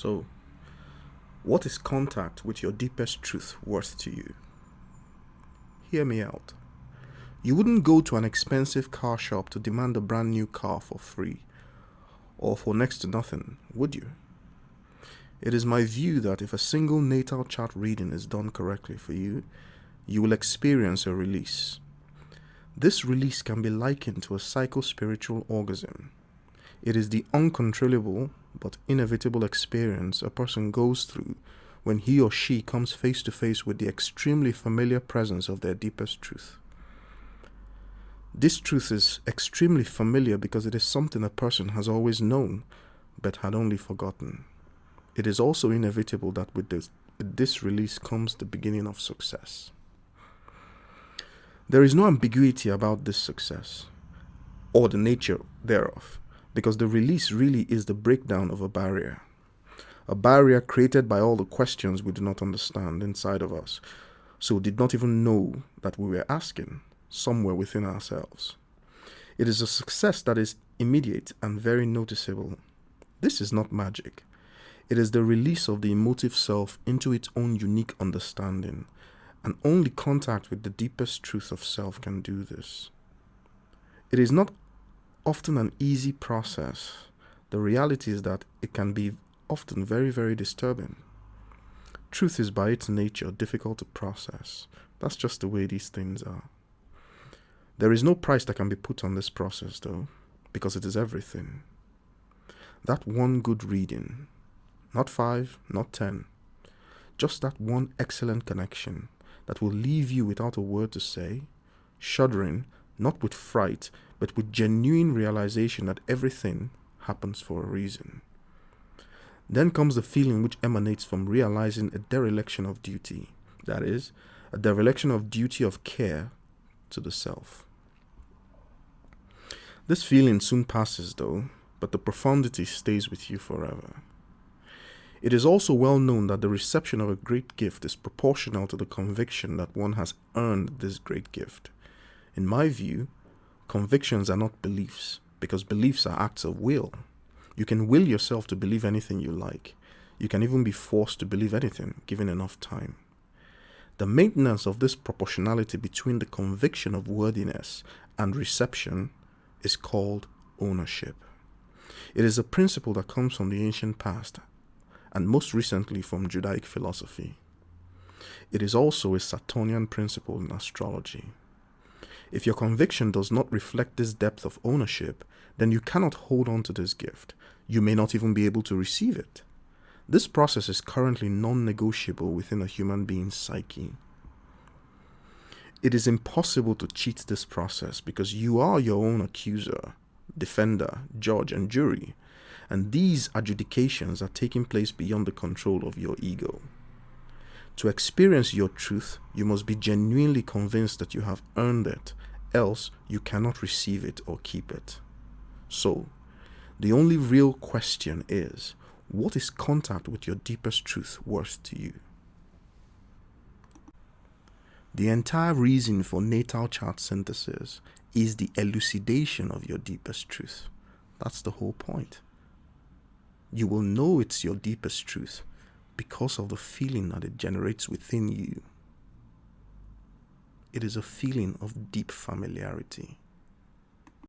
So, what is contact with your deepest truth worth to you? Hear me out. You wouldn't go to an expensive car shop to demand a brand new car for free or for next to nothing, would you? It is my view that if a single natal chart reading is done correctly for you, you will experience a release. This release can be likened to a psycho-spiritual orgasm. It is the uncontrollable but inevitable experience a person goes through when he or she comes face to face with the extremely familiar presence of their deepest truth. This truth is extremely familiar because it is something a person has always known but had only forgotten. It is also inevitable that with this release comes the beginning of success. There is no ambiguity about this success or the nature thereof, because the release really is the breakdown of a barrier created by all the questions we do not understand inside of us, so did not even know that we were asking somewhere within ourselves. It is a success that is immediate and very noticeable. This is not magic. It is the release of the emotive self into its own unique understanding, and only contact with the deepest truth of self can do this. It is not often an easy process. The reality is that it can be often very, very disturbing. Truth is by its nature difficult to process. That's just the way these things are. There is no price that can be put on this process though, because it is everything. That one good reading, not 5, not 10, just that one excellent connection that will leave you without a word to say, shuddering, not with fright, but with genuine realization that everything happens for a reason. Then comes the feeling which emanates from realizing a dereliction of duty, that is, a dereliction of duty of care to the self. This feeling soon passes though, but the profundity stays with you forever. It is also well known that the reception of a great gift is proportional to the conviction that one has earned this great gift. In my view, convictions are not beliefs, because beliefs are acts of will. You can will yourself to believe anything you like. You can even be forced to believe anything, given enough time. The maintenance of this proportionality between the conviction of worthiness and reception is called ownership. It is a principle that comes from the ancient past, and most recently from Judaic philosophy. It is also a Saturnian principle in astrology. If your conviction does not reflect this depth of ownership, then you cannot hold on to this gift. You may not even be able to receive it. This process is currently non-negotiable within a human being's psyche. It is impossible to cheat this process because you are your own accuser, defender, judge, and jury, and these adjudications are taking place beyond the control of your ego. To experience your truth, you must be genuinely convinced that you have earned it, else you cannot receive it or keep it. So, the only real question is, what is contact with your deepest truth worth to you? The entire reason for natal chart synthesis is the elucidation of your deepest truth. That's the whole point. You will know it's your deepest truth because of the feeling that it generates within you. It is a feeling of deep familiarity.